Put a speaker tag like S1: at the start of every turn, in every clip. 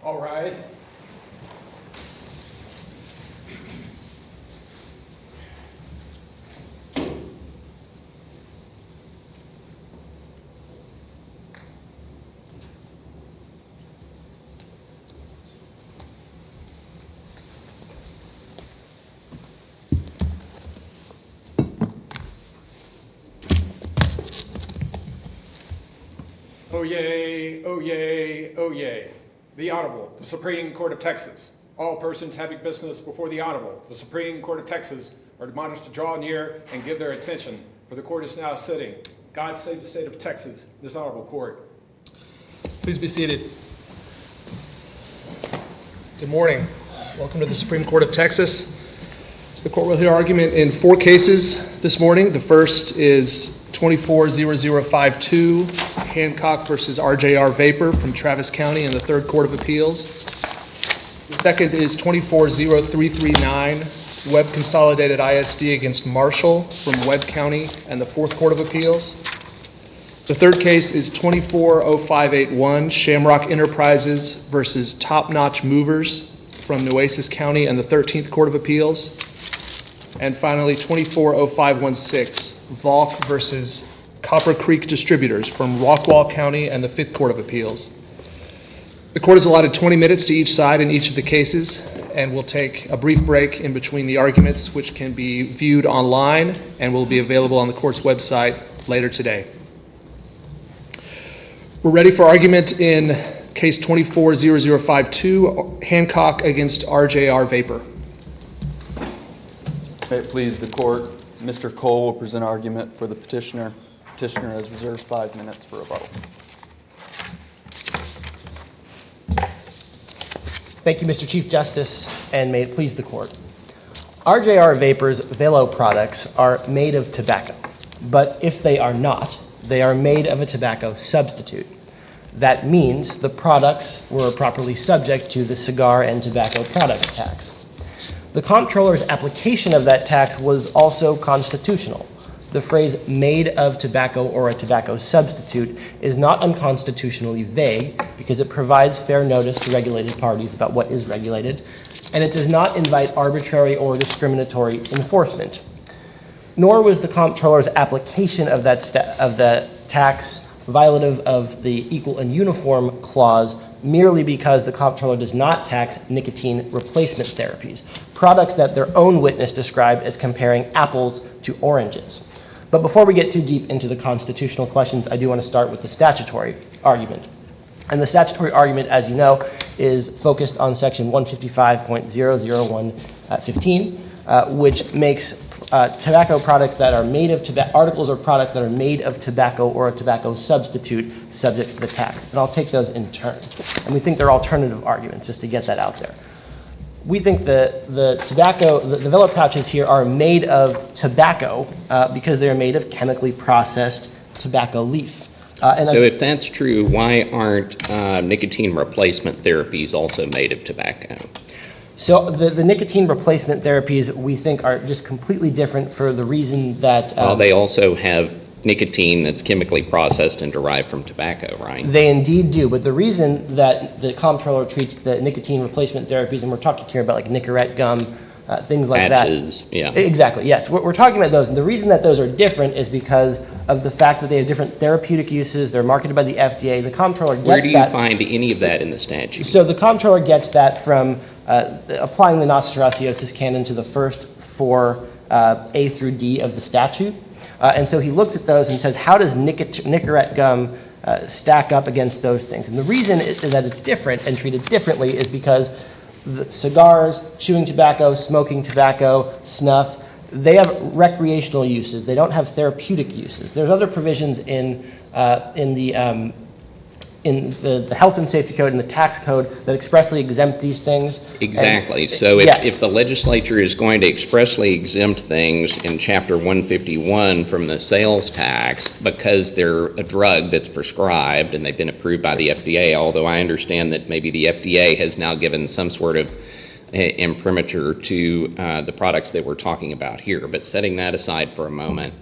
S1: All rise. Oyez, oyez, oyez. The Honorable, the Supreme Court of Texas. All persons having business before the Honorable, the Supreme Court of Texas, are admonished to draw near and give their attention, for the court is now sitting. God save the state of Texas, this Honorable Court.
S2: Please be seated. Good morning. Welcome to the Supreme Court of Texas. The court will hear argument in 4 cases this morning. The first is 24-0052, Hancock versus RJR Vapor from Travis County in the 3rd Court of Appeals. The second is 24-0339, Webb Consolidated ISD against Marshall from Webb County and the 4th Court of Appeals. The third case is 24-0581, Shamrock Enterprises versus Top Notch Movers from Nueces County and the 13th Court of Appeals. And finally, 24-0516, Volk versus Copper Creek Distributors from Rockwall County and the 5th Court of Appeals. The court has allotted 20 minutes to each side in each of the cases, and we'll take a brief break in between the arguments, which can be viewed online and will be available on the court's website later today. We're ready for argument in case 24-0052, Hancock against RJR Vapor.
S3: May it please the court, Mr. Cole will present argument for the petitioner. Petitioner has reserved 5 minutes for rebuttal.
S4: Thank you, Mr. Chief Justice, and may it please the court. RJR Vapor's Velo products are made of tobacco, but if they are not, they are made of a tobacco substitute. That means the products were properly subject to the cigar and tobacco products tax. The comptroller's application of that tax was also constitutional. The phrase made of tobacco or a tobacco substitute is not unconstitutionally vague because it provides fair notice to regulated parties about what is regulated, and it does not invite arbitrary or discriminatory enforcement. Nor was the comptroller's application of the tax violative of the equal and uniform clause merely because the comptroller does not tax nicotine replacement therapies, products that their own witness described as comparing apples to oranges. But before we get too deep into the constitutional questions, I do want to start with the statutory argument. And the statutory argument, as you know, is focused on section 155.00115, which makes tobacco products that are made of articles or products that are made of tobacco or a tobacco substitute subject to the tax. And I'll take those in turn. And we think they're alternative arguments, just to get that out there. We think the Velo pouches here are made of tobacco because they're made of chemically processed tobacco leaf.
S5: So if that's true, why aren't nicotine replacement therapies also made of tobacco?
S4: So the nicotine replacement therapies we think are just completely different for the reason that...
S5: Well, they also have nicotine that's chemically processed and derived from tobacco, right?
S4: They indeed do, but the reason that the comptroller treats the nicotine replacement therapies, and we're talking here about like Nicorette gum, things like
S5: Patches,
S4: that.
S5: Yeah.
S4: Exactly, yes. We're talking about those, and the reason that those are different is because of the fact that they have different therapeutic uses, they're marketed by the FDA, the comptroller gets that...
S5: Where do you find any of that in the statute?
S4: So the comptroller gets that from applying the non-raciosus canon to the first 4 A through D of the statute. And so he looks at those and says, how does Nicorette gum stack up against those things? And the reason that it's different and treated differently is because the cigars, chewing tobacco, smoking tobacco, snuff, they have recreational uses. They don't have therapeutic uses. There's other provisions in the health and safety code and the tax code that expressly exempt these things.
S5: Exactly. So if the legislature is going to expressly exempt things in Chapter 151 from the sales tax because they're a drug that's prescribed and they've been approved by the FDA, although I understand that maybe the FDA has now given some sort of imprimatur to the products that we're talking about here. But setting that aside for a moment,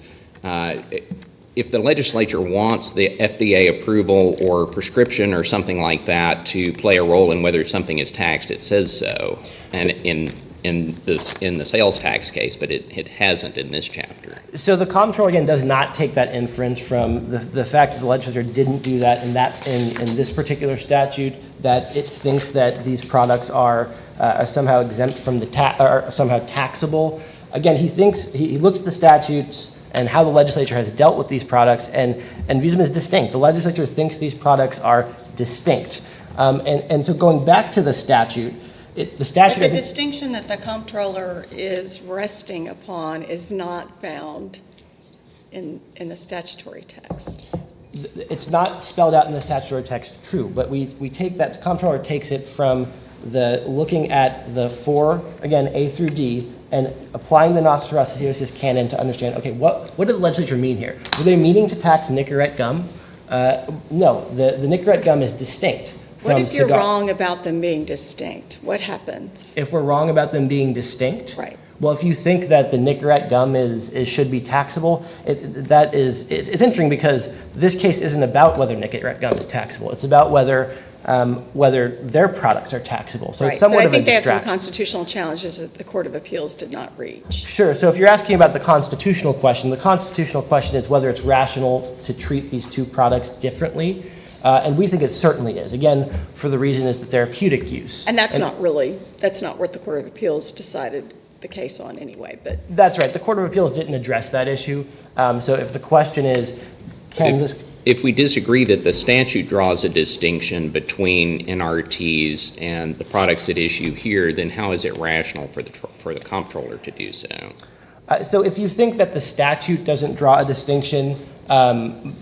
S5: if the legislature wants the FDA approval or prescription or something like that to play a role in whether something is taxed, it says so. And in the sales tax case, but it hasn't in this chapter.
S4: So the comptroller, again, does not take that inference from the fact that the legislature didn't do that in this particular statute, that it thinks that these products are somehow exempt from the or somehow taxable. Again, he looks at the statutes and how the legislature has dealt with these products and views them as distinct. The legislature thinks these products are distinct. And so going back to the statute, the statute...
S6: But the distinction that the comptroller is resting upon is not found in the statutory text.
S4: It's not spelled out in the statutory text, true, but we take that, the comptroller takes it from looking at the four, again, A through D, and applying the nostril canon to understand, okay, what did the legislature mean here? Were they meaning to tax Nicorette gum? No, the Nicorette gum is distinct from
S6: What if you're
S4: cigar.
S6: wrong about them being distinct? What happens?
S4: If we're wrong about them being distinct?
S6: Right.
S4: Well, if you think that the Nicorette gum should be taxable, it's interesting because this case isn't about whether Nicorette gum is taxable. It's about whether their products are taxable. So
S6: Right.
S4: it's somewhat
S6: But I
S4: of a
S6: think they have some
S4: distraction.
S6: constitutional challenges that the Court of Appeals did not reach.
S4: Sure. So if you're asking about the constitutional question is whether it's rational to treat these two products differently. And we think it certainly is. Again, for the reason is the therapeutic use.
S6: And that's not what the Court of Appeals decided the case on anyway, but.
S4: That's right. The Court of Appeals didn't address that issue. So if the question is,
S5: If we disagree that the statute draws a distinction between NRTs and the products at issue here, then how is it rational for the comptroller to do so?
S4: So if you think that the statute doesn't draw a distinction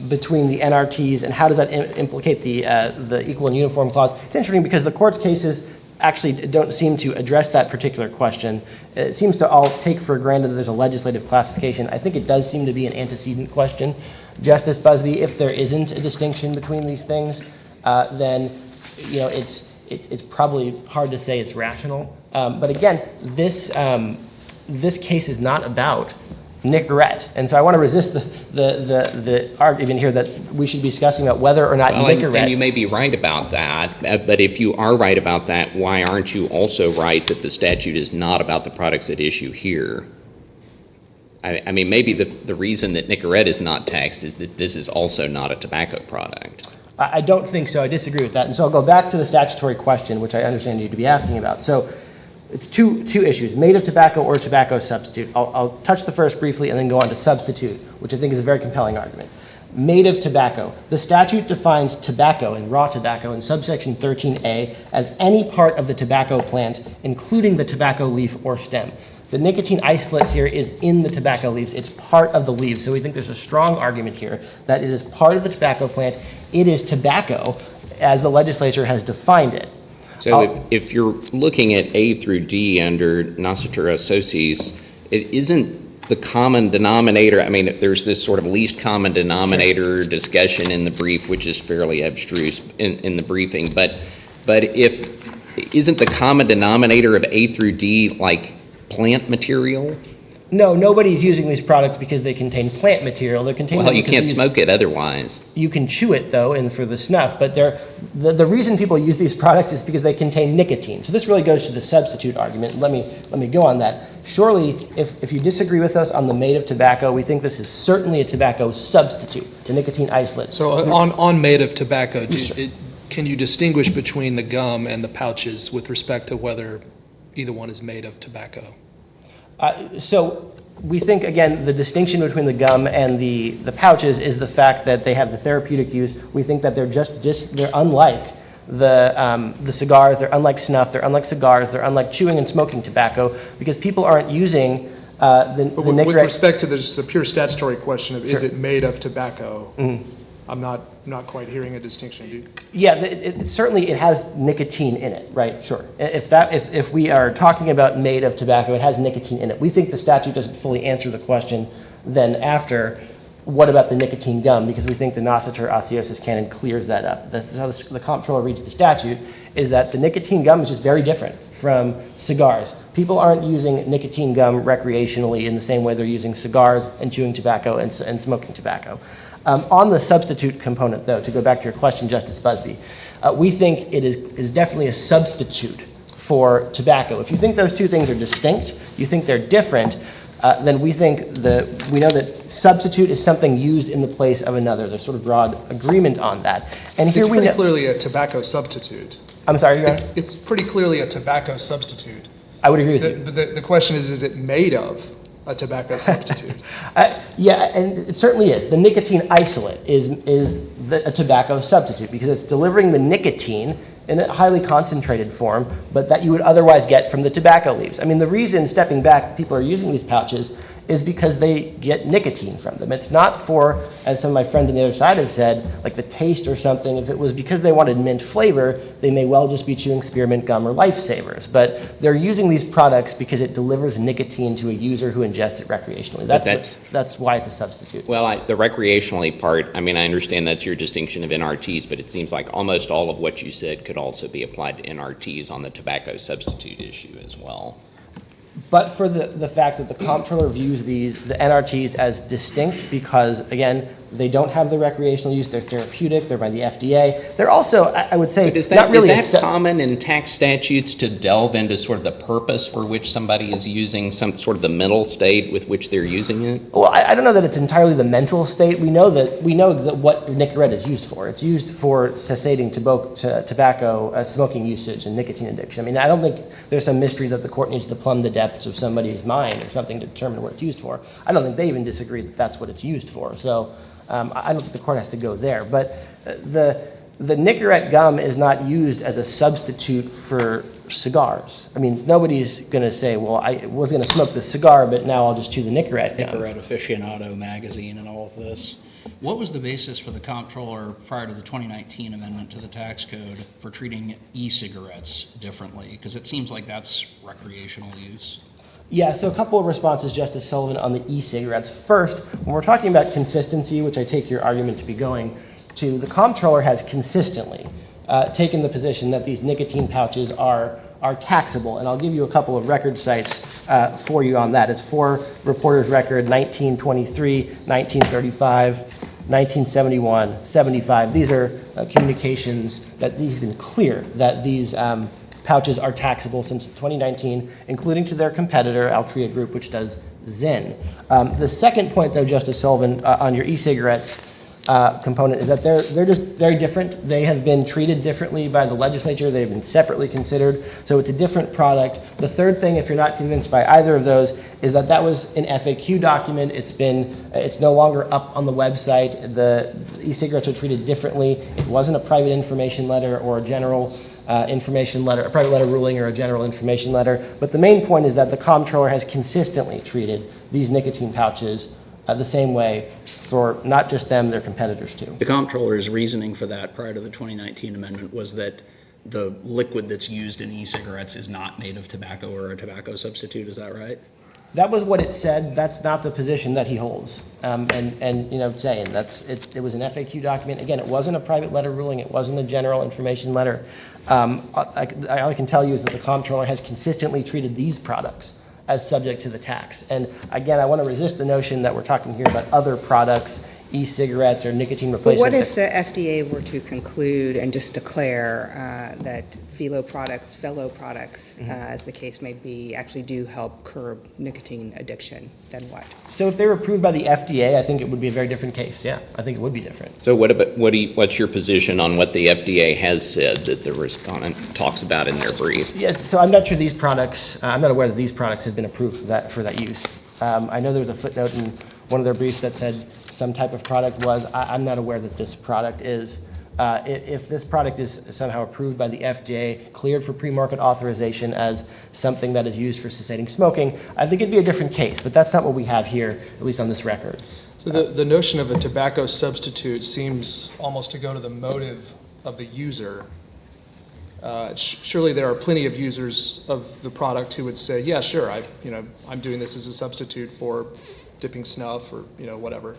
S4: between the NRTs and how does that implicate the equal and uniform clause, it's interesting because the court's cases actually don't seem to address that particular question. It seems to all take for granted that there's a legislative classification. I think it does seem to be an antecedent question. Justice Busby, if there isn't a distinction between these things, then it's probably hard to say it's rational. But again, this case is not about Nicorette, and so I want to resist the argument here that we should be discussing about whether or not Nicorette.
S5: And you may be right about that, but if you are right about that, why aren't you also right that the statute is not about the products at issue here? I mean, maybe the reason that Nicorette is not taxed is that this is also not a tobacco product.
S4: I don't think so. I disagree with that. And so I'll go back to the statutory question, which I understand you to be asking about. So it's two issues, made of tobacco or tobacco substitute. I'll touch the first briefly and then go on to substitute, which I think is a very compelling argument. Made of tobacco. The statute defines tobacco and raw tobacco in subsection 13A as any part of the tobacco plant, including the tobacco leaf or stem. The nicotine isolate here is in the tobacco leaves. It's part of the leaves. So we think there's a strong argument here that it is part of the tobacco plant. It is tobacco as the legislature has defined it.
S5: So if you're looking at A through D under Nocetur Associes, it isn't the common denominator. I mean, there's this sort of least common denominator discussion in the brief, which is fairly abstruse in the briefing. But isn't the common denominator of A through D like plant material?
S4: No, nobody's using these products because they contain plant material. They're contained.
S5: Well, you can't smoke it otherwise.
S4: You can chew it though, and for the snuff. But the reason people use these products is because they contain nicotine. So this really goes to the substitute argument. Let me go on that. Surely, if you disagree with us on the made of tobacco, we think this is certainly a tobacco substitute, the nicotine isolate.
S2: So on made of tobacco, can you distinguish between the gum and the pouches with respect to whether either one is made of tobacco?
S4: So we think, again, the distinction between the gum and the pouches is the fact that they have the therapeutic use. We think that they're unlike the cigars, they're unlike snuff, they're unlike cigars, they're unlike chewing and smoking tobacco because people aren't using the Nicorette.
S2: With respect to the pure statutory question of is
S4: Sure.
S2: it made of tobacco,
S4: Mm-hmm.
S2: I'm not quite hearing a distinction. Do you?
S4: Yeah, certainly it has nicotine in it, right? Sure. If we are talking about made of tobacco, it has nicotine in it. We think the statute doesn't fully answer the question then after what about the nicotine gum? Because we think the nocitor osseosus canon clears that up. That's how the comptroller reads the statute, is that the nicotine gum is just very different from cigars. People aren't using nicotine gum recreationally in the same way they're using cigars and chewing tobacco and smoking tobacco. On the substitute component, though, to go back to your question, Justice Busby, we think it is definitely a substitute for tobacco. If you think those two things are distinct, you think they're different, then we know that substitute is something used in the place of another. There's sort of broad agreement on that. And here
S2: It's
S4: we
S2: pretty
S4: know,
S2: clearly a tobacco substitute.
S4: I'm sorry, Your Honor?
S2: It's pretty clearly a tobacco substitute.
S4: I would agree with you.
S2: But the question is it made of a tobacco substitute?
S4: Yeah, and it certainly is. The nicotine isolate is a tobacco substitute because it's delivering the nicotine in a highly concentrated form, but that you would otherwise get from the tobacco leaves. I mean, the reason, stepping back, people are using these pouches is because they get nicotine from them. It's not for, as some of my friends on the other side have said, like the taste or something. If it was because they wanted mint flavor, they may well just be chewing spearmint gum or Lifesavers. But they're using these products because it delivers nicotine to a user who ingests it recreationally. That's why it's a substitute.
S5: Well, the recreationally part, I mean, I understand that's your distinction of NRTs, but it seems like almost all of what you said could also be applied to NRTs on the tobacco substitute issue as well.
S4: But for the fact that the comptroller views the NRTs as distinct because, again, they don't have the recreational use, they're therapeutic, they're by the FDA. They're also, I would say,
S5: Is
S4: not really
S5: that common in tax statutes to delve into sort of the purpose for which somebody is using some sort of the mental state with which they're using it?
S4: Well, I don't know that it's entirely the mental state. We know what Nicorette is used for. It's used for cessating tobacco smoking usage and nicotine addiction. I mean, I don't think there's some mystery that the court needs to plumb the depths of somebody's mind or something to determine what it's used for. I don't think they even disagree that that's what it's used for. So I don't think the court has to go there. But the Nicorette gum is not used as a substitute for cigars. I mean, nobody's going to say, well, I was going to smoke the cigar, but now I'll just chew the Nicorette gum.
S7: Nicorette Aficionado magazine and all of this. What was the basis for the comptroller prior to the 2019 amendment to the tax code for treating e-cigarettes differently? Because it seems like that's recreational use.
S4: Yeah, so a couple of responses, Justice Sullivan, on the e-cigarettes. First, when we're talking about consistency, which I take your argument to be going to, the comptroller has consistently taken the position that these nicotine pouches are taxable, and I'll give you a couple of record sites for you on that. It's for Reporter's Record 1923, 1935, 1971, 75. These are communications that these have been clear that these pouches are taxable since 2019, including to their competitor, Altria Group, which does Zyn. The second point, though, Justice Sullivan, on your e-cigarettes component is that they're just very different. They have been treated differently by the legislature. They've been separately considered, so it's a different product. The third thing, if you're not convinced by either of those, is that was an FAQ document. It's no longer up on the website. The e-cigarettes are treated differently. It wasn't a private information letter or a general information letter, a private letter ruling or a general information letter. But the main point is that the comptroller has consistently treated these nicotine pouches the same way for not just them, their competitors too.
S7: The comptroller's reasoning for that prior to the 2019 amendment was that the liquid that's used in e-cigarettes is not made of tobacco or a tobacco substitute. Is that right?
S4: That was what it said. That's not the position that he holds. And you know, saying it was an FAQ document. Again, it wasn't a private letter ruling. It wasn't a general information letter. All I can tell you is that the comptroller has consistently treated these products as subject to the tax. And again, I want to resist the notion that we're talking here about other products, e-cigarettes or nicotine replacement.
S8: But what if the FDA were to conclude and just declare that fellow products, as the case may be, actually do help curb nicotine addiction? Then what?
S4: So if they were approved by the FDA, I think it would be a very different case. Yeah, I think it would be different.
S5: So what's your position on what the FDA has said that the respondent talks about in their brief?
S4: Yes, so I'm not sure these products, I'm not aware that these products have been approved for that use. I know there was a footnote in one of their briefs that said some type of product was. I'm not aware that this product is. If this product is somehow approved by the FDA, cleared for pre-market authorization as something that is used for cessating smoking, I think it'd be a different case, but that's not what we have here, at least on this record.
S2: So the notion of a tobacco substitute seems almost to go to the motive of the user. Surely there are plenty of users of the product who would say, yeah, sure, I'm doing this as a substitute for dipping snuff or whatever.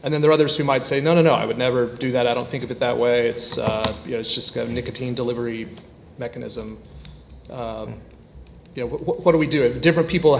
S2: And then there are others who might say, no, no, no, I would never do that. I don't think of it that way. It's, it's just a nicotine delivery mechanism. What do we do? If different people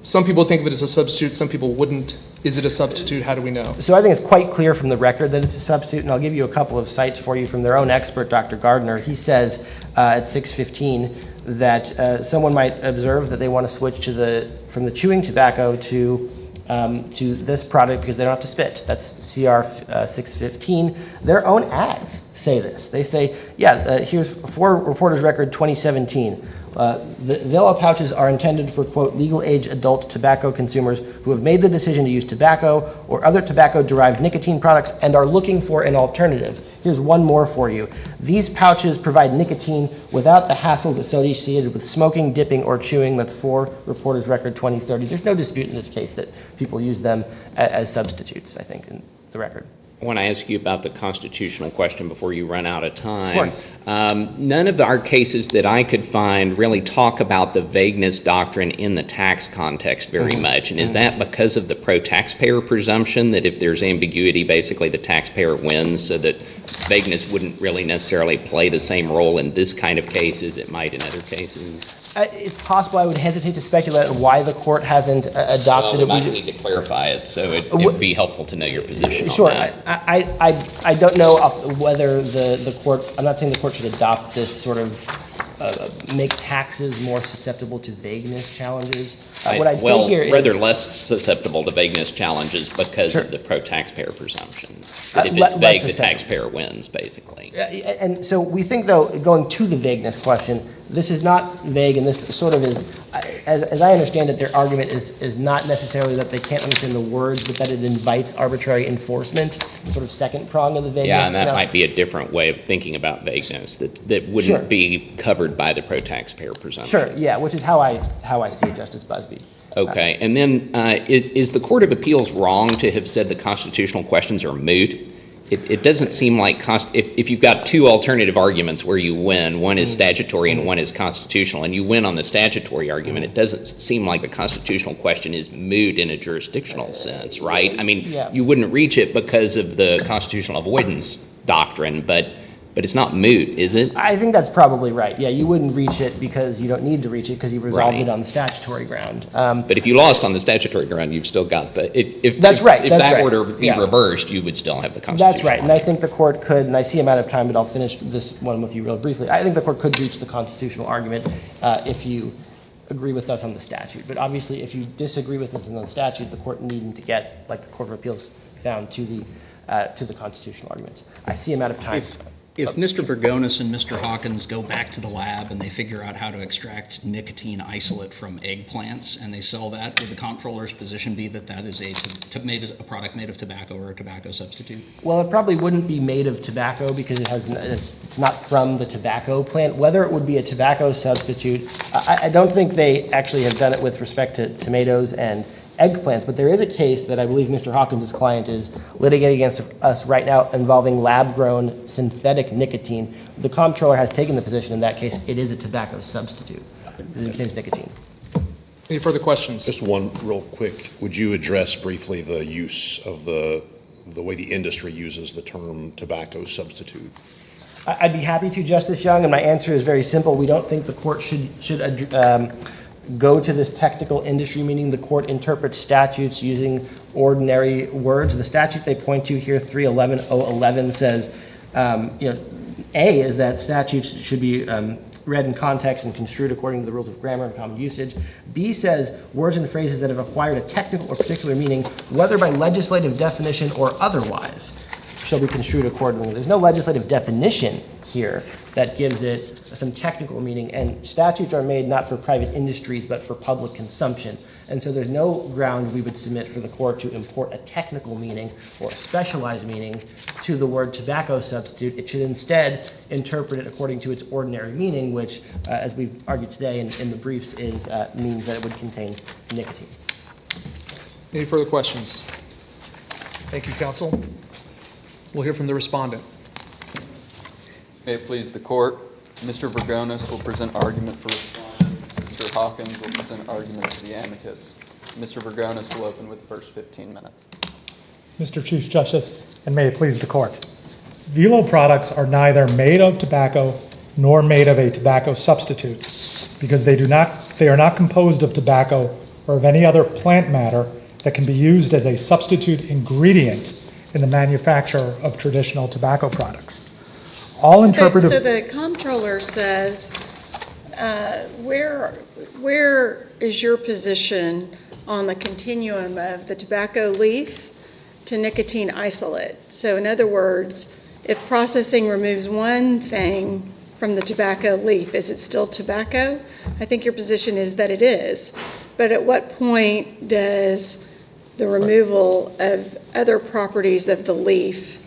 S2: some people think of it as a substitute, some people wouldn't. Is it a substitute? How do we know?
S4: So I think it's quite clear from the record that it's a substitute, and I'll give you a couple of cites for you from their own expert, Dr. Gardner. He says at 6:15 that someone might observe that they want to switch from the chewing tobacco to this product because they don't have to spit. That's CR 615. Their own ads say this. They say, here's for Reporters Record 2017. The Velo pouches are intended for, quote, legal age adult tobacco consumers who have made the decision to use tobacco or other tobacco-derived nicotine products and are looking for an alternative. Here's one more for you. These pouches provide nicotine without the hassles associated with smoking, dipping, or chewing. That's for Reporters Record 2030. There's no dispute in this case that people use them as substitutes, I think, in the record.
S5: I want to ask you about the constitutional question before you run out of time.
S4: Of course.
S5: None of our cases that I could find really talk about the vagueness doctrine in the tax context very much. And is that because of the pro-taxpayer presumption that if there's ambiguity, basically the taxpayer wins, so that vagueness wouldn't really necessarily play the same role in this kind of case as it might in other cases?
S4: It's possible. I would hesitate to speculate on why the court hasn't adopted it.
S5: We might need to clarify it, so it would be helpful to know your position
S4: Sure.
S5: on that.
S4: I don't know whether the court, I'm not saying the court should adopt this sort of make taxes more susceptible to vagueness challenges. What I'd say here is
S5: rather less susceptible to vagueness challenges because of the pro-taxpayer presumption. That if it's vague, the taxpayer wins, basically.
S4: And so we think, though, going to the vagueness question, this is not vague, and this sort of is, as I understand it, their argument is not necessarily that they can't understand the words, but that it invites arbitrary enforcement, the sort of second prong of the vagueness.
S5: Yeah, and that might be a different way of thinking about vagueness, that wouldn't be covered by the pro-taxpayer presumption.
S4: Sure, yeah, which is how I see it, Justice Busby.
S5: Okay, and then is the Court of Appeals wrong to have said the constitutional questions are moot? It doesn't seem like, if you've got two alternative arguments where you win, one is statutory and one is constitutional, and you win on the statutory argument, it doesn't seem like the constitutional question is moot in a jurisdictional sense, right? I mean, you wouldn't reach it because of the constitutional avoidance doctrine, but it's not moot, is it? I
S4: think that's probably right. Yeah, you wouldn't reach it because you don't need to reach it because you've resolved it on the statutory ground.
S5: But if you lost on the statutory ground, you've still got the, if that were to be reversed, you would still have the constitutional.
S4: That's right, and I think the court could, and I see I'm out of time, but I'll finish this one with you real briefly. I think the court could reach the constitutional argument if you agree with us on the statute. But obviously, if you disagree with us on the statute, the court needn't to get, like the Court of Appeals found, to the constitutional arguments. I see I'm out of time.
S7: If Mr. Vergonis and Mr. Hawkins go back to the lab and they figure out how to extract nicotine isolate from eggplants and they sell that, would the comptroller's position be that that is a product made of tobacco or a tobacco substitute?
S4: Well, it probably wouldn't be made of tobacco because it's not from the tobacco plant. Whether it would be a tobacco substitute, I don't think they actually have done it with respect to tomatoes and eggplants, but there is a case that I believe Mr. Hawkins' client is litigating against us right now involving lab-grown synthetic nicotine. The comptroller has taken the position in that case it is a tobacco substitute. It contains nicotine.
S2: Any further questions?
S9: Just one real quick. Would you address briefly the use of the way the industry uses the term tobacco substitute?
S4: I'd be happy to, Justice Young, and my answer is very simple. We don't think the court should go to this technical industry, meaning the court interprets statutes using ordinary words. The statute they point to here, 311.011, says, A is that statutes should be read in context and construed according to the rules of grammar and common usage. B says words and phrases that have acquired a technical or particular meaning, whether by legislative definition or otherwise, shall be construed accordingly. There's no legislative definition here that gives it some technical meaning, and statutes are made not for private industries but for public consumption. And so there's no ground we would submit for the court to import a technical meaning or a specialized meaning to the word tobacco substitute. It should instead interpret it according to its ordinary meaning, which, as we've argued today in the briefs, means that it would contain nicotine.
S2: Any further questions? Thank you, counsel. We'll hear from the respondent.
S3: May it please the court, Mr. Vergonis will present argument for respondent. Mr. Hawkins will present argument for the amicus. Mr. Vergonis will open with the first 15 minutes.
S10: Mr. Chief Justice, and may it please the court. Velo products are neither made of tobacco nor made of a tobacco substitute because they are not composed of tobacco or of any other plant matter that can be used as a substitute ingredient in the manufacture of traditional tobacco products. All interpretive...
S6: So the comptroller says, where is your position on the continuum of the tobacco leaf to nicotine isolate? So in other words, if processing removes one thing from the tobacco leaf, is it still tobacco? I think your position is that it is. But at what point does the removal of other properties of the leaf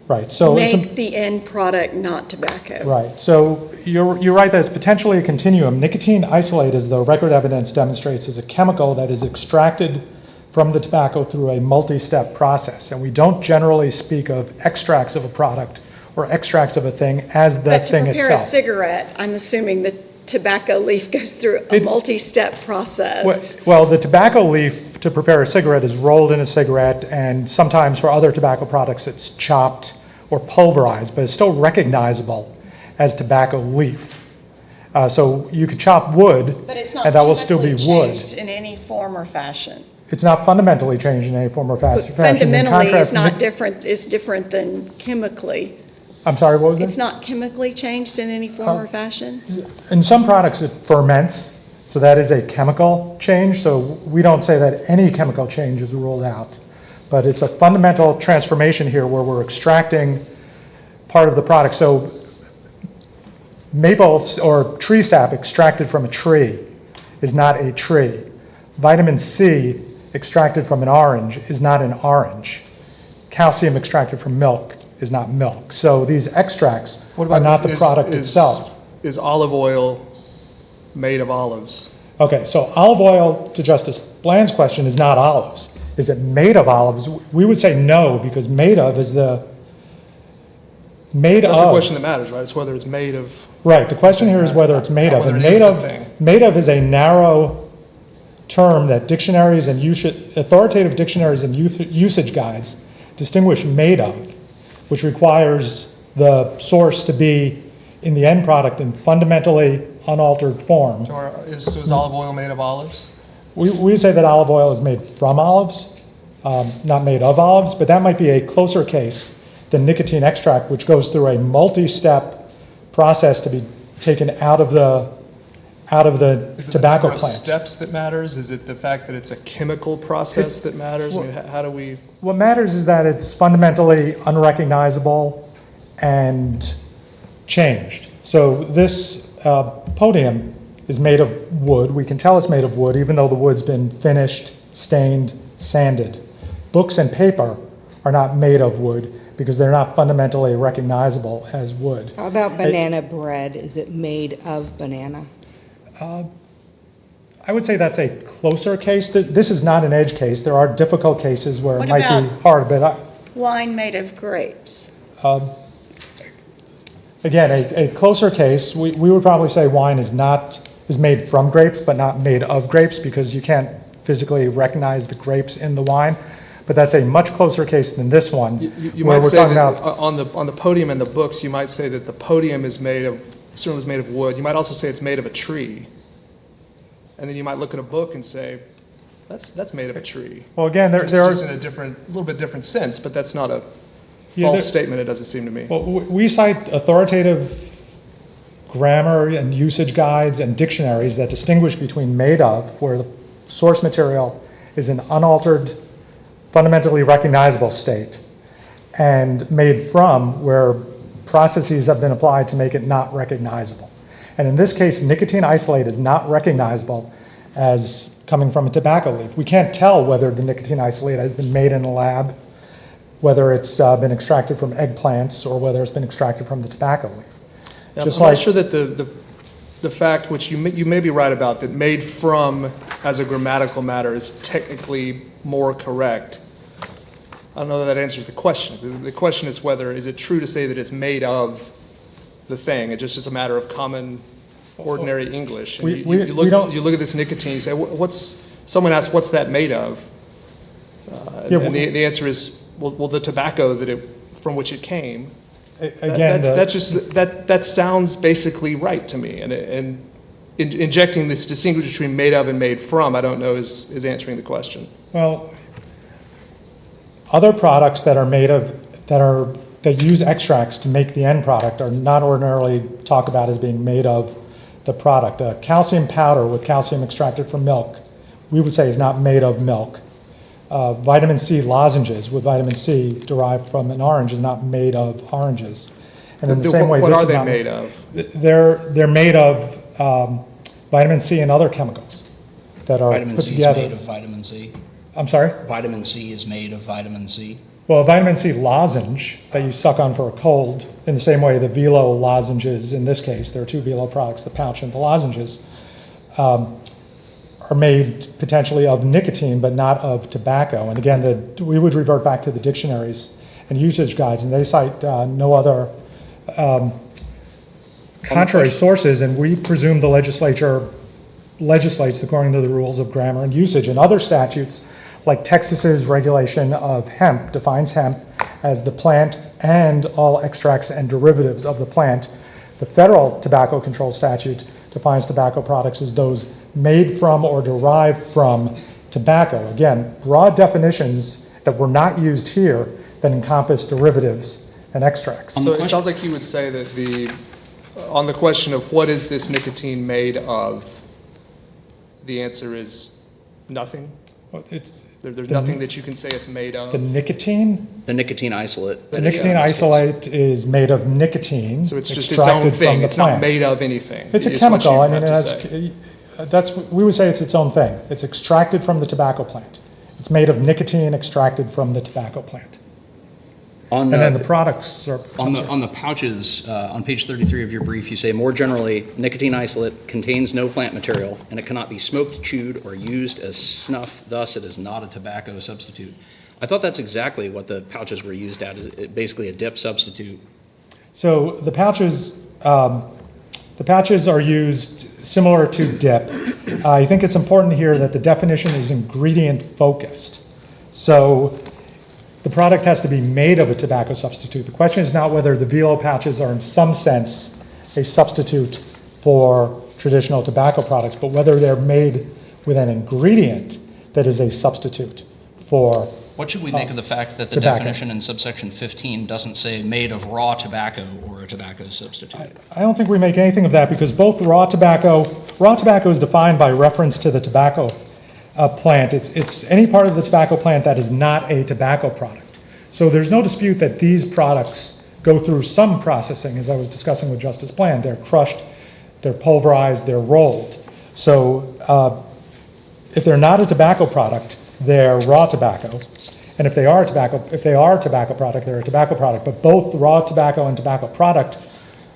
S6: make the end product not tobacco?
S10: Right. So you're right that it's potentially a continuum. Nicotine isolate, as the record evidence demonstrates, is a chemical that is extracted from the tobacco through a multi-step process. And we don't generally speak of extracts of a product or extracts of a thing as the thing itself. But to prepare a
S6: cigarette, I'm assuming the tobacco leaf goes through a multi-step process.
S10: Well, the tobacco leaf to prepare a cigarette is rolled in a cigarette, and sometimes for other tobacco products it's chopped or pulverized, but it's still recognizable as tobacco leaf. So you could chop wood, and that will still be wood.
S6: Changed in any form or fashion.
S10: It's not fundamentally changed in any form or fashion.
S6: Fundamentally, it's not different. It's different than chemically.
S10: I'm sorry, what was it?
S6: It's not chemically changed in any form or fashion?
S10: In some products, it ferments, so that is a chemical change. So we don't say that any chemical change is ruled out. But it's a fundamental transformation here where we're extracting part of the product. So maple or tree sap extracted from a tree is not a tree. Vitamin C extracted from an orange is not an orange. Calcium extracted from milk is not milk. So these extracts are not the product itself.
S2: Is olive oil made of olives?
S10: Okay, so olive oil, to Justice Bland's question, is not olives. Is it made of olives? We would say no, because made of is the
S2: That's the question that matters, right? It's whether it's made of.
S10: Right, the question here is whether it's made of. And made of is a narrow term that dictionaries and authoritative dictionaries and usage guides distinguish made of, which requires the source to be in the end product in fundamentally unaltered form.
S2: So is olive oil made of olives?
S10: We say that olive oil is made from olives, not made of olives, but that might be a closer case than nicotine extract, which goes through a multi-step process to be taken out of the tobacco plant.
S2: Is it the steps that matters? Is it the fact that it's a chemical process that matters? I mean, how do we?
S10: What matters is that it's fundamentally unrecognizable and changed. So this podium is made of wood. We can tell it's made of wood even though the wood's been finished, stained, sanded. Books and paper are not made of wood because they're not fundamentally recognizable as wood.
S8: How about banana bread? Is it made of banana?
S10: I would say that's a closer case. This is not an edge case. There are difficult cases where it might be hard, but
S6: wine made of grapes.
S10: Again, a closer case, we would probably say wine is made from grapes, but not made of grapes, because you can't physically recognize the grapes in the wine. But that's a much closer case than this one.
S2: You might say that on the podium in the books, you might say that the podium is certainly made of wood. You might also say it's made of a tree. And then you might look at a book and say, that's made of a tree.
S10: Well, again, there are
S2: just in a little bit different sense, but that's not a false statement, it doesn't seem to me.
S10: Well, we cite authoritative grammar and usage guides and dictionaries that distinguish between made of, where the source material is an unaltered, fundamentally recognizable state, and made from, where processes have been applied to make it not recognizable. And in this case, nicotine isolate is not recognizable as coming from a tobacco leaf. We can't tell whether the nicotine isolate has been made in a lab, whether it's been extracted from eggplants, or whether it's been extracted from the tobacco leaf.
S2: Yeah, I'm not sure that the fact, which you may be right about, that made from as a grammatical matter is technically more correct. I don't know that answers the question. The question is is it true to say that it's made of the thing? It just is a matter of common, ordinary English. And you look at this nicotine, you say, someone asks, what's that made of?
S10: Yeah,
S2: And the answer is, well, the tobacco from which it came.
S10: Again,
S2: That sounds basically right to me, and injecting this distinction between made of and made from, I don't know is answering the question.
S10: well, other products that are made of, that use extracts to make the end product are not ordinarily talked about as being made of the product. Calcium powder with calcium extracted from milk, we would say is not made of milk. Vitamin C lozenges with vitamin C derived from an orange is not made of oranges. And in the same way,
S2: What
S10: this
S2: are
S10: is
S2: they
S10: not
S2: made of?
S10: They're made of vitamin C and other chemicals that are
S7: Vitamin
S10: put
S7: C is
S10: together.
S7: made of vitamin C.
S10: I'm sorry?
S7: Vitamin C is made of vitamin C.
S10: Well, a vitamin C lozenge that you suck on for a cold, in the same way the Velo lozenges, in this case, there are two Velo products, the pouch and the lozenges, are made potentially of nicotine, but not of tobacco. And again, we would revert back to the dictionaries and usage guides, and they cite no other contrary sources, and we presume the legislature legislates according to the rules of grammar and usage. And other statutes, like Texas's regulation of hemp, defines hemp as the plant and all extracts and derivatives of the plant. The federal tobacco control statute defines tobacco products as those made from or derived from tobacco. Again, broad definitions that were not used here that encompass derivatives and extracts.
S2: So it sounds like you would say that on the question of what is this nicotine made of, the answer is nothing? There's nothing that you can say it's made of?
S10: The nicotine?
S7: The nicotine isolate.
S10: The nicotine isolate is made of nicotine.
S2: So it's just its own thing, it's not made of anything?
S10: It's a chemical, I mean, we would say it's its own thing. It's extracted from the tobacco plant. It's made of nicotine extracted from the tobacco plant. And then the products are...
S7: On the pouches, on page 33 of your brief, you say, more generally, nicotine isolate contains no plant material, and it cannot be smoked, chewed, or used as snuff, thus it is not a tobacco substitute. I thought that's exactly what the pouches were used at, is basically a dip substitute.
S10: So the pouches are used similar to dip. I think it's important here that the definition is ingredient focused. So the product has to be made of a tobacco substitute. The question is not whether the Velo pouches are in some sense a substitute for traditional tobacco products, but whether they're made with an ingredient that is a substitute for
S7: What should we make of the fact that the
S10: tobacco.
S7: definition in subsection 15 doesn't say made of raw tobacco or a tobacco substitute?
S10: I don't think we make anything of that because both raw tobacco is defined by reference to the tobacco plant. It's any part of the tobacco plant that is not a tobacco product. So there's no dispute that these products go through some processing, as I was discussing with Justice Bland. They're crushed, they're pulverized, they're rolled. So if they're not a tobacco product, they're raw tobacco. And if they are a tobacco product, they're a tobacco product. But both raw tobacco and tobacco product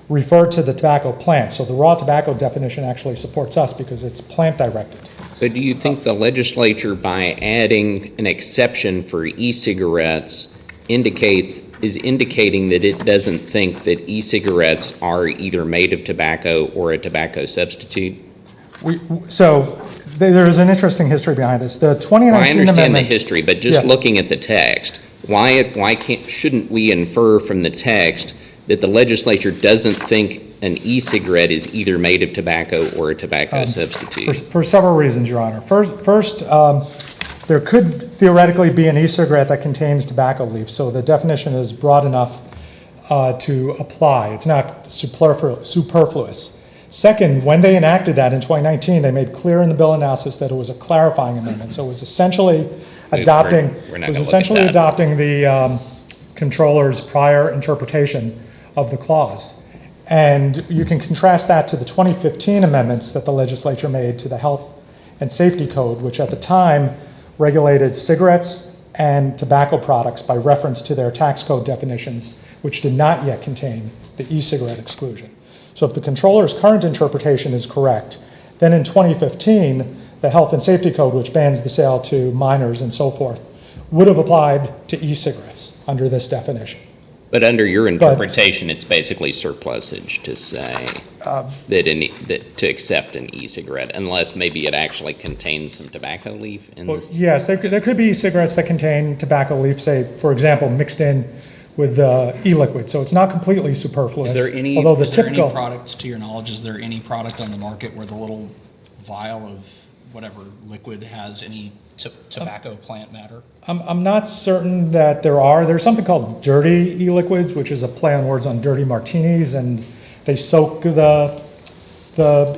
S10: refer to the tobacco plant. So the raw tobacco definition actually supports us because it's plant directed.
S5: So do you think the legislature, by adding an exception for e-cigarettes, is indicating that it doesn't think that e-cigarettes are either made of tobacco or a tobacco substitute?
S10: So there's an interesting history behind this. The 2019
S5: I understand
S10: amendment,
S5: the history, but just
S10: Yeah.
S5: looking at the text, shouldn't we infer from the text that the legislature doesn't think an e-cigarette is either made of tobacco or a tobacco substitute?
S10: For several reasons, Your Honor. First, there could theoretically be an e-cigarette that contains tobacco leaves, so the definition is broad enough to apply. It's not superfluous. Second, when they enacted that in 2019, they made clear in the bill analysis that it was a clarifying amendment. So it was essentially adopting the controller's prior interpretation of the clause. And you can contrast that to the 2015 amendments that the legislature made to the Health and Safety Code, which at the time regulated cigarettes and tobacco products by reference to their tax code definitions, which did not yet contain the e-cigarette exclusion. So if the controller's current interpretation is correct, then in 2015, the Health and Safety Code, which bans the sale to minors and so forth, would have applied to e-cigarettes under this definition.
S5: But under your interpretation, it's basically surplusage to say to accept an e-cigarette, unless maybe it actually contains some tobacco leaf in this.
S10: Yes, there could be cigarettes that contain tobacco leaf, say, for example, mixed in with e-liquid. So it's not completely superfluous.
S7: Is there any,
S10: although the
S7: is there
S10: typical
S7: any product, to your knowledge, is there any product on the market where the little vial of whatever liquid has any tobacco plant matter?
S10: I'm not certain that there are. There's something called dirty e-liquids, which is a play on words on dirty martinis, and they soak the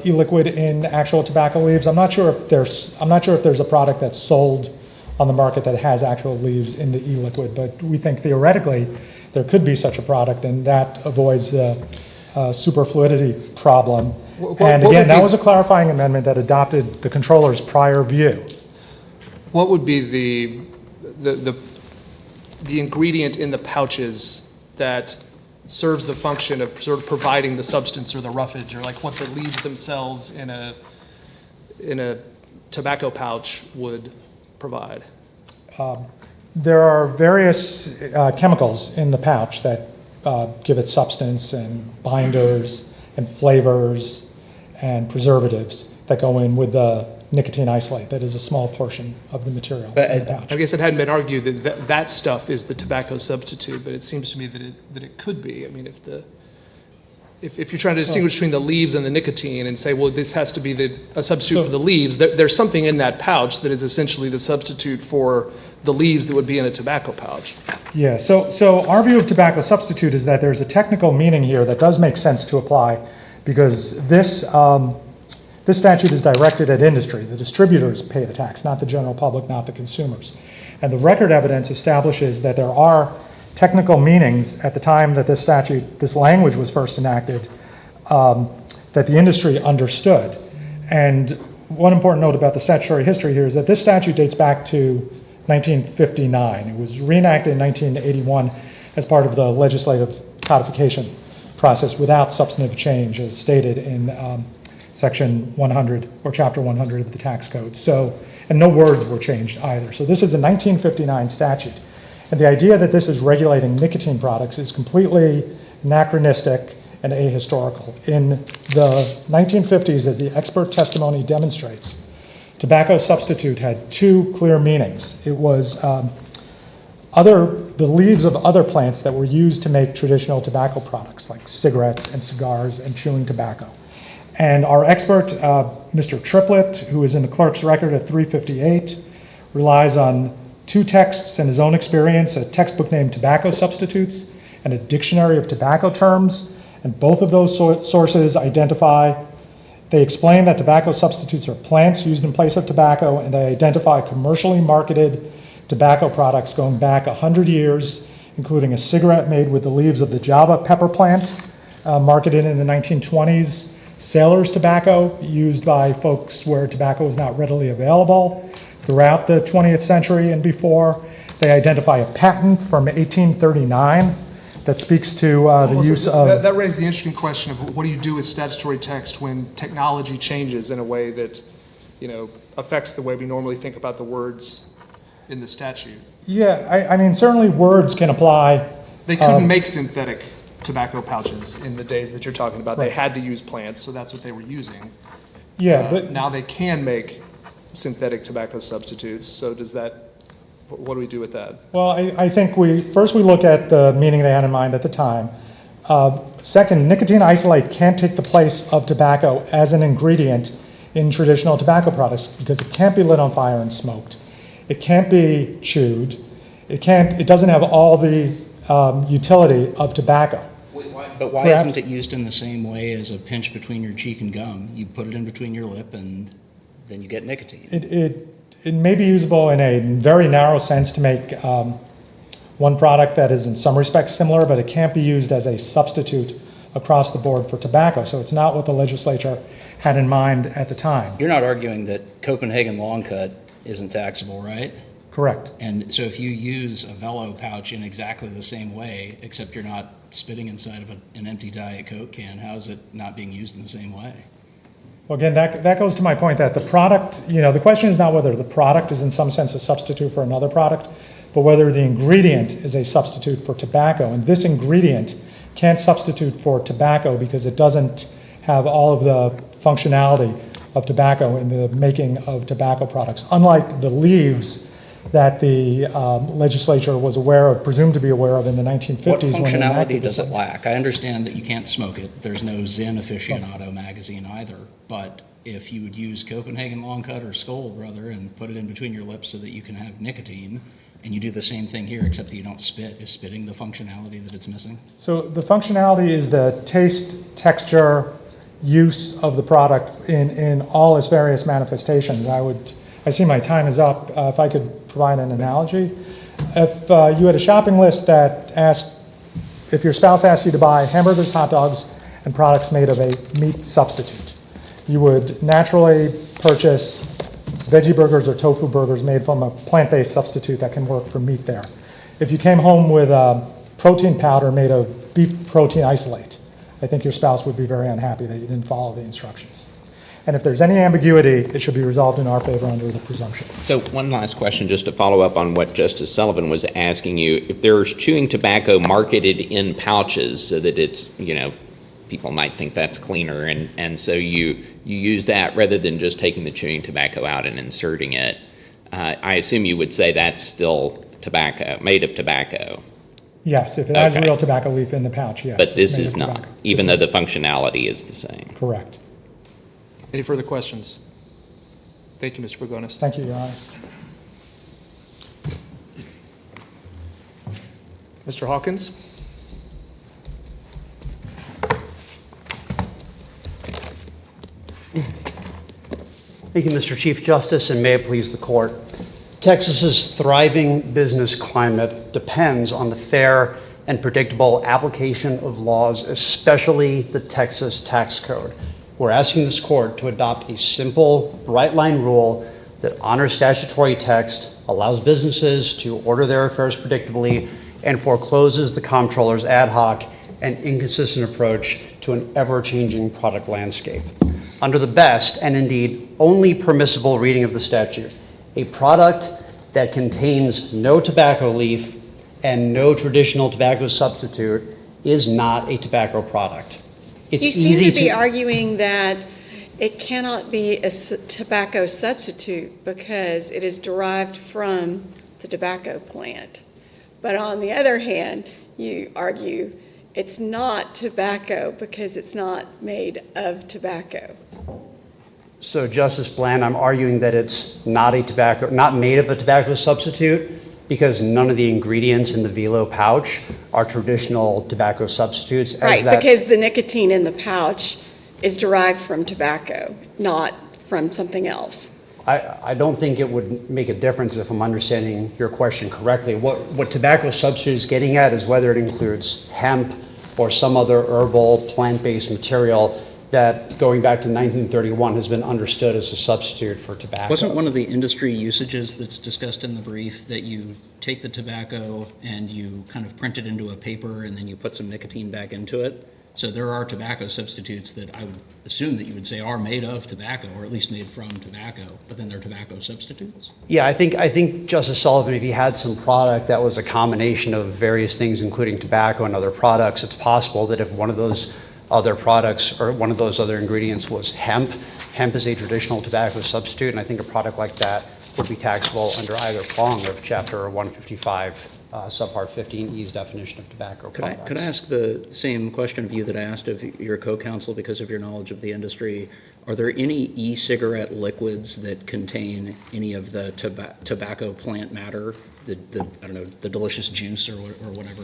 S10: e-liquid in actual tobacco leaves. I'm not sure if there's a product that's sold on the market that has actual leaves in the e-liquid, but we think theoretically there could be such a product, and that avoids the superfluidity problem. And again, that was a clarifying amendment that adopted the controller's prior view.
S2: What would be the ingredient in the pouches that serves the function of sort of providing the substance or the roughage, or like what the leaves themselves in a tobacco pouch would provide?
S10: There are various chemicals in the pouch that give it substance, and binders and flavors and preservatives that go in with the nicotine isolate. That is a small portion of the material in the pouch.
S2: I guess it hadn't been argued that stuff is the tobacco substitute, but it seems to me that it could be. I mean, if you're trying to distinguish between the leaves and the nicotine and say, well, this has to be a substitute for the leaves, there's something in that pouch that is essentially the substitute for the leaves that would be in a tobacco pouch.
S10: Yeah, so our view of tobacco substitute is that there's a technical meaning here that does make sense to apply, because this statute is directed at industry. The distributors pay the tax, not the general public, not the consumers. And the record evidence establishes that there are technical meanings at the time that this language was first enacted, that the industry understood. And one important note about the statutory history here is that this statute dates back to 1959. It was reenacted in 1981 as part of the legislative codification process without substantive change, as stated in Section 100 or Chapter 100 of the tax code. So, and no words were changed either. So this is a 1959 statute. And the idea that this is regulating nicotine products is completely anachronistic and ahistorical. In the 1950s, as the expert testimony demonstrates, tobacco substitute had two clear meanings. It was the leaves of other plants that were used to make traditional tobacco products like cigarettes and cigars and chewing tobacco. And our expert, Mr. Triplett, who is in the clerk's record at 358, relies on two texts in his own experience, a textbook named Tobacco Substitutes and a dictionary of tobacco terms. And both of those sources they explain that tobacco substitutes are plants used in place of tobacco, and they identify commercially marketed tobacco products going back 100 years, including a cigarette made with the leaves of the Java pepper plant, marketed in the 1920s, sailor's tobacco, used by folks where tobacco was not readily available throughout the 20th century and before. They identify a patent from 1839 that speaks to the use of...
S2: That raised the interesting question of what do you do with statutory text when technology changes in a way that, affects the way we normally think about the words in the statute.
S10: Yeah, I mean, certainly words can apply.
S2: They couldn't make synthetic tobacco pouches in the days that you're talking about.
S10: Right.
S2: They had to use plants, so that's what they were using.
S10: Yeah, but
S2: now they can make synthetic tobacco substitutes, so what do we do with that?
S10: Well, I think we look at the meaning they had in mind at the time. Second, nicotine isolate can't take the place of tobacco as an ingredient in traditional tobacco products because it can't be lit on fire and smoked. It can't be chewed. It doesn't have all the utility of tobacco.
S7: But why isn't it used in the same way as a pinch between your cheek and gum? You put it in between your lip and then you get nicotine.
S10: It may be usable in a very narrow sense to make one product that is in some respects similar, but it can't be used as a substitute across the board for tobacco. So it's not what the legislature had in mind at the time.
S7: You're not arguing that Copenhagen long cut isn't taxable, right?
S10: Correct.
S7: And so if you use a Velo pouch in exactly the same way, except you're not spitting inside of an empty Diet Coke can, how is it not being used in the same way?
S10: Well, again, that goes to my point that the product, the question is not whether the product is in some sense a substitute for another product. but whether the ingredient is a substitute for tobacco. And this ingredient can't substitute for tobacco because it doesn't have all of the functionality of tobacco in the making of tobacco products. Unlike the leaves that the legislature was aware of, presumed to be aware of in the 1950s.
S7: What
S10: when they
S7: functionality
S10: enacted
S7: does
S10: this.
S7: it lack? I understand that you can't smoke it. There's no Zen aficionado magazine either. But if you would use Copenhagen Long Cut or Skoal Brother and put it in between your lips so that you can have nicotine, and you do the same thing here except that you don't spit, is spitting the functionality that it's missing?
S10: So the functionality is the taste, texture, use of the product in all its various manifestations. I see my time is up. If I could provide an analogy. If you had a shopping list that asked, if your spouse asked you to buy hamburgers, hot dogs, and products made of a meat substitute, you would naturally purchase veggie burgers or tofu burgers made from a plant-based substitute that can work for meat there. If you came home with a protein powder made of beef protein isolate, I think your spouse would be very unhappy that you didn't follow the instructions. And if there's any ambiguity, it should be resolved in our favor under the presumption.
S5: So one last question, just to follow up on what Justice Sullivan was asking you. If there's chewing tobacco marketed in pouches so that it's, people might think that's cleaner, and so you use that rather than just taking the chewing tobacco out and inserting it, I assume you would say that's still tobacco, made of tobacco.
S10: Yes, if it has real tobacco leaf in the pouch, yes.
S5: But this
S10: it's made
S5: is
S10: of
S5: not,
S10: tobacco.
S5: even though the functionality is the same.
S10: Correct.
S2: Any further questions? Thank you, Mr. Vagonis.
S10: Thank you, Your Honor.
S2: Mr. Hawkins?
S11: Thank you, Mr. Chief Justice, and may it please the court. Texas's thriving business climate depends on the fair and predictable application of laws, especially the Texas tax code. We're asking this court to adopt a simple, bright-line rule that honors statutory text, allows businesses to order their affairs predictably, and forecloses the comptroller's ad hoc and inconsistent approach to an ever-changing product landscape. Under the best, and indeed only permissible reading of the statute, a product that contains no tobacco leaf and no traditional tobacco substitute is not a tobacco product. It's
S6: You
S11: easy
S6: seem to be arguing that it cannot be a tobacco substitute because it is derived from the tobacco plant. But on the other hand, you argue it's not tobacco because it's not made of tobacco.
S11: So, Justice Bland, I'm arguing that it's not made of a tobacco substitute because none of the ingredients in the Velo pouch are traditional tobacco substitutes.
S6: Right, because the nicotine in the pouch is derived from tobacco, not from something else.
S11: I don't think it would make a difference if I'm understanding your question correctly. What tobacco substitute is getting at is whether it includes hemp or some other herbal plant-based material that, going back to 1931, has been understood as a substitute for tobacco.
S7: Wasn't one of the industry usages that's discussed in the brief that you take the tobacco and you kind of print it into a paper and then you put some nicotine back into it? So there are tobacco substitutes that I would assume that you would say are made of tobacco, or at least made from tobacco, but then they're tobacco substitutes?
S11: Yeah, I think Justice Sullivan, if you had some product that was a combination of various things, including tobacco and other products, it's possible that if one of those other products or one of those other ingredients was hemp is a traditional tobacco substitute, and I think a product like that would be taxable under either prong of Chapter 155, Subpart 15E's definition of tobacco products.
S7: Could I ask the same question of you that I asked of your co-counsel because of your knowledge of the industry? Are there any e-cigarette liquids that contain any of the tobacco plant matter, the delicious juice or whatever?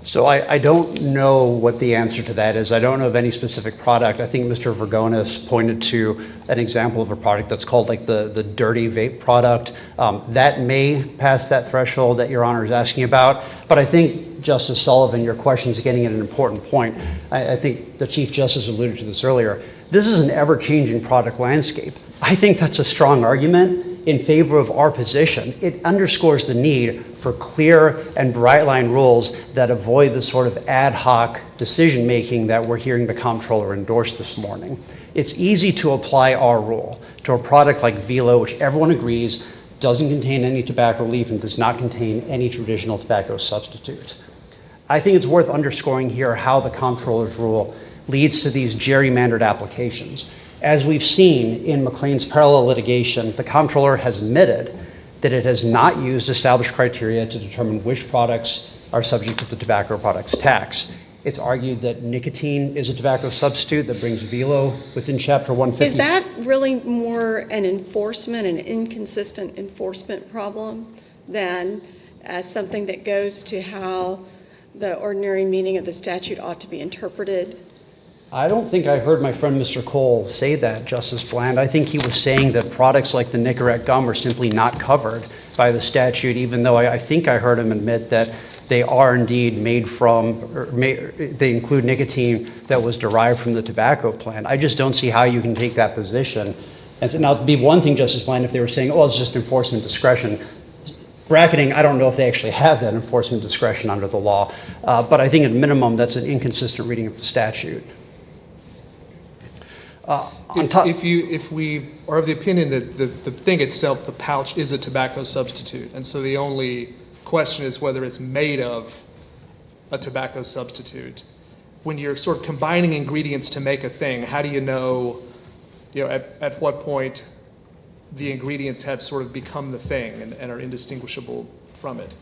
S11: So I don't know what the answer to that is. I don't know of any specific product. I think Mr. Vergonis pointed to an example of a product that's called like the dirty vape product. That may pass that threshold that Your Honor is asking about. But I think, Justice Sullivan, your question is getting at an important point. I think the Chief Justice alluded to this earlier. This is an ever-changing product landscape. I think that's a strong argument in favor of our position. It underscores the need for clear and bright-line rules that avoid the sort of ad hoc decision-making that we're hearing the comptroller endorse this morning. It's easy to apply our rule to a product like Velo, which everyone agrees doesn't contain any tobacco leaf and does not contain any traditional tobacco substitute. I think it's worth underscoring here how the comptroller's rule leads to these gerrymandered applications. As we've seen in McLean's parallel litigation, the comptroller has admitted that it has not used established criteria to determine which products are subject to the tobacco products tax. It's argued that nicotine is a tobacco substitute that brings velo within Chapter 150.
S6: Is that really more an inconsistent enforcement problem than something that goes to how the ordinary meaning of the statute ought to be interpreted?
S11: I don't think I heard my friend Mr. Cole say that, Justice Bland. I think he was saying that products like the Nicorette gum are simply not covered by the statute, even though I think I heard him admit that they are indeed made from, they include nicotine that was derived from the tobacco plant. I just don't see how you can take that position. And so now, it'd be one thing, Justice Bland, if they were saying, oh, it's just enforcement discretion. Bracketing, I don't know if they actually have that enforcement discretion under the law, but I think at minimum that's an inconsistent reading of the statute.
S2: If we are of the opinion that the thing itself, the pouch, is a tobacco substitute, and so the only question is whether it's made of a tobacco substitute. When you're sort of combining ingredients to make a thing, how do you know at what point the ingredients have sort of become the thing and are indistinguishable from it?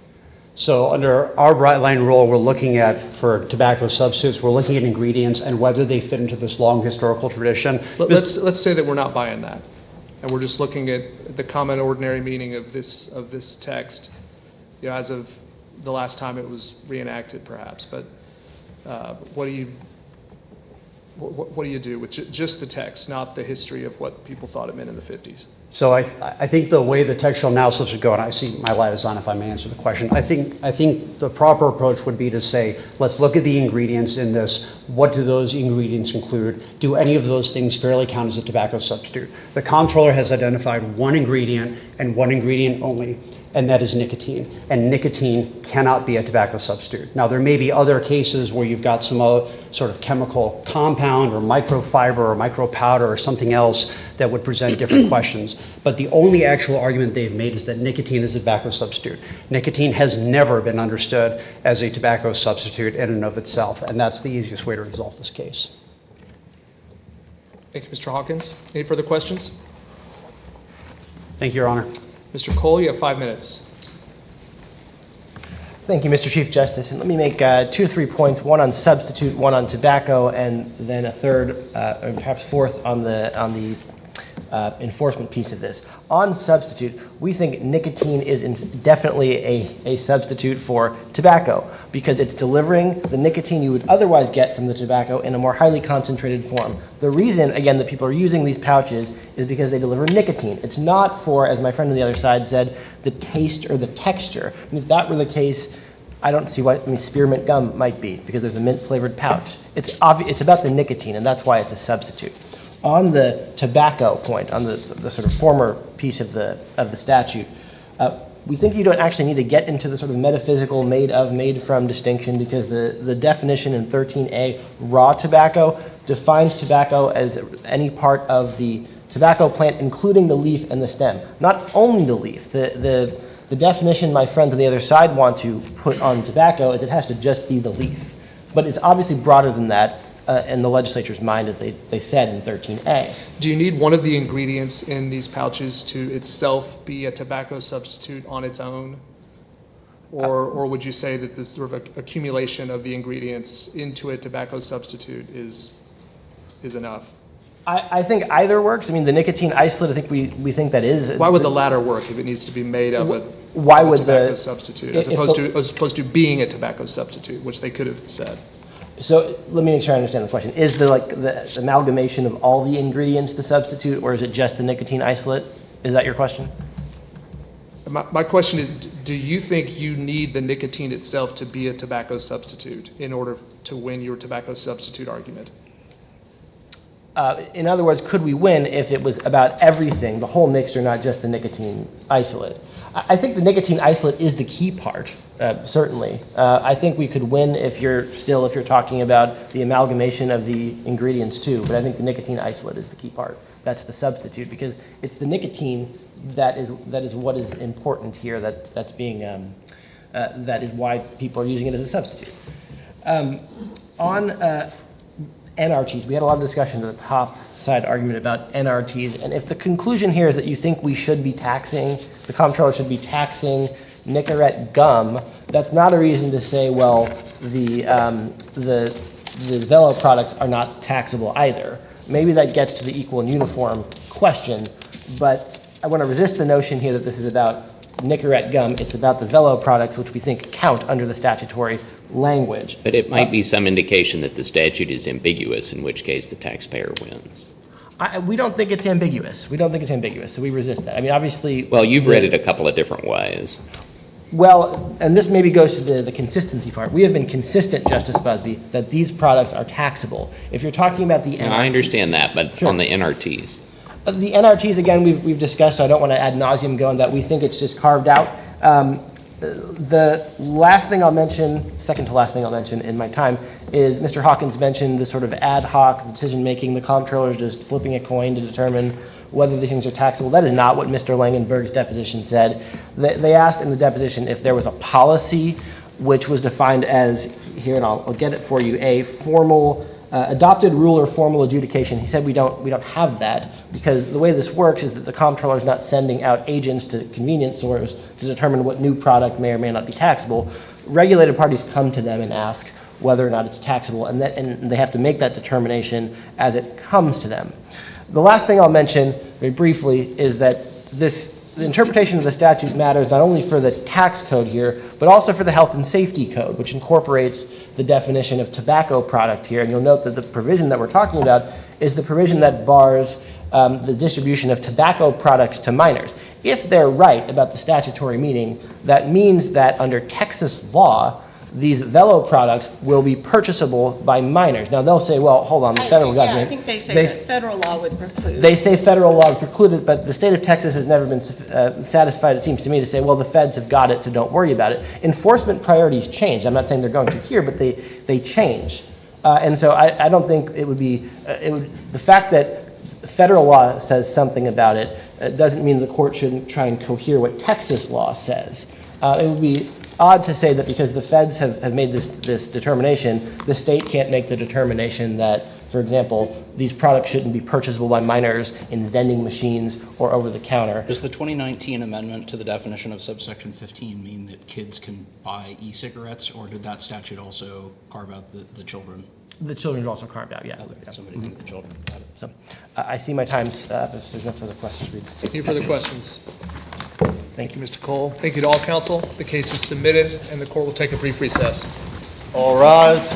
S11: So under our bright line rule, we're looking at, for tobacco substitutes, we're looking at ingredients and whether they fit into this long historical tradition.
S2: Let's say that we're not buying that, and we're just looking at the common ordinary meaning of this text, as of the last time it was reenacted, perhaps. But what do you do with just the text, not the history of what people thought it meant in the 50s?
S11: So I think the way the textual analysis would go, and I see my light is on if I may answer the question, I think the proper approach would be to say, let's look at the ingredients in this. What do those ingredients include? Do any of those things fairly count as a tobacco substitute? The comptroller has identified one ingredient and one ingredient only, and that is nicotine. And nicotine cannot be a tobacco substitute. Now, there may be other cases where you've got some other sort of chemical compound or microfiber or micropowder or something else that would present different questions. But the only actual argument they've made is that nicotine is a tobacco substitute. Nicotine has never been understood as a tobacco substitute in and of itself, and that's the easiest way to resolve this case.
S2: Thank you, Mr. Hawkins. Any further questions?
S11: Thank you, Your Honor.
S2: Mr. Cole, you have 5 minutes.
S4: Thank you, Mr. Chief Justice. And let me make 2 or 3 points, one on substitute, one on tobacco, and then a third, or perhaps fourth, on the enforcement piece of this. On substitute, we think nicotine is definitely a substitute for tobacco because it's delivering the nicotine you would otherwise get from the tobacco in a more highly concentrated form. The reason, again, that people are using these pouches is because they deliver nicotine. It's not for, as my friend on the other side said, the taste or the texture. And if that were the case, I don't see why spearmint gum might be, because there's a mint-flavored pouch. It's about the nicotine, and that's why it's a substitute. On the tobacco point, on the sort of former piece of the statute, we think you don't actually need to get into the sort of metaphysical made from distinction, because the definition in 13A, raw tobacco, defines tobacco as any part of the tobacco plant, including the leaf and the stem. Not only the leaf. The definition my friends on the other side want to put on tobacco is it has to just be the leaf. But it's obviously broader than that. In the legislature's mind, as they said in 13A.
S2: Do you need one of the ingredients in these pouches to itself be a tobacco substitute on its own? Or would you say that this sort of accumulation of the ingredients into a tobacco substitute is enough?
S4: I think either works. I mean, the nicotine isolate, I think we think that is.
S2: Why would the latter work if it needs to be made of a tobacco substitute, as opposed to being a tobacco substitute, which they could have said?
S4: So let me make sure I understand the question. Is the amalgamation of all the ingredients the substitute, or is it just the nicotine isolate? Is that your question?
S2: My question is, do you think you need the nicotine itself to be a tobacco substitute in order to win your tobacco substitute argument?
S4: In other words, could we win if it was about everything, the whole mixture, not just the nicotine isolate? I think the nicotine isolate is the key part, certainly. I think we could win if you're talking about the amalgamation of the ingredients too, but I think the nicotine isolate is the key part. That's the substitute, because it's the nicotine that is what is important here. That's being that is why people are using it as a substitute. On NRTs, we had a lot of discussion at the top side argument about NRTs, and if the conclusion here is that you think we should be taxing, the comptroller should be taxing Nicorette gum, that's not a reason to say, well, the Velo products are not taxable either. Maybe that gets to the equal and uniform question, but I want to resist the notion here that this is about Nicorette gum. It's about the Velo products, which we think count under the statutory language.
S5: But it might be some indication that the statute is ambiguous, in which case the taxpayer wins.
S4: We don't think it's ambiguous. We don't think it's ambiguous, so we resist that. I mean, obviously...
S5: Well, you've read it a couple of different ways.
S4: Well, and this maybe goes to the consistency part. We have been consistent, Justice Busby, that these products are taxable. If you're talking about the NRTs...
S5: And I understand that, but
S4: Sure.
S5: on the NRTs.
S4: The NRTs, again, we've discussed, so I don't want to ad nauseum go on that. We think it's just carved out. The last thing I'll mention, second to last thing I'll mention in my time, is Mr. Hawkins mentioned the sort of ad hoc decision-making, the comptroller is just flipping a coin to determine whether these things are taxable. That is not what Mr. Langenberg's deposition said. They asked in the deposition if there was a policy which was defined as, here, and I'll get it for you, a formal adopted rule or formal adjudication. He said we don't have that, because the way this works is that the comptroller is not sending out agents to convenience stores to determine what new product may or may not be taxable. Regulated parties come to them and ask whether or not it's taxable, and they have to make that determination as it comes to them. The last thing I'll mention very briefly is that the interpretation of the statute matters not only for the tax code here, but also for the health and safety code, which incorporates the definition of tobacco product here. And you'll note that the provision that we're talking about is the provision that bars the distribution of tobacco products to minors. If they're right about the statutory meaning, that means that under Texas law, these Velo products will be purchasable by minors. Now, they'll say, well, hold on, the federal government...
S6: I think they say that federal law would preclude.
S4: They say federal law would preclude it, but the state of Texas has never been satisfied, it seems to me, to say, well, the feds have got it, so don't worry about it. Enforcement priorities change. I'm not saying they're going to here, but they change. And so I don't think it would be... the fact that federal law says something about it doesn't mean the court shouldn't try and cohere what Texas law says. It would be odd to say that because the feds have made this determination, the state can't make the determination that, for example, these products shouldn't be purchasable by minors in vending machines or over the counter.
S7: Does the 2019 amendment to the definition of subsection 15 mean that kids can buy e-cigarettes, or did that statute also carve out the children?
S4: The children are also carved out, yeah.
S7: Somebody think the children got it.
S4: So I see my time's up. If there's no further questions, read.
S2: Any further questions? Thank you, Mr. Cole. Thank you to all counsel. The case is submitted, and the court will take a brief recess.
S12: All rise.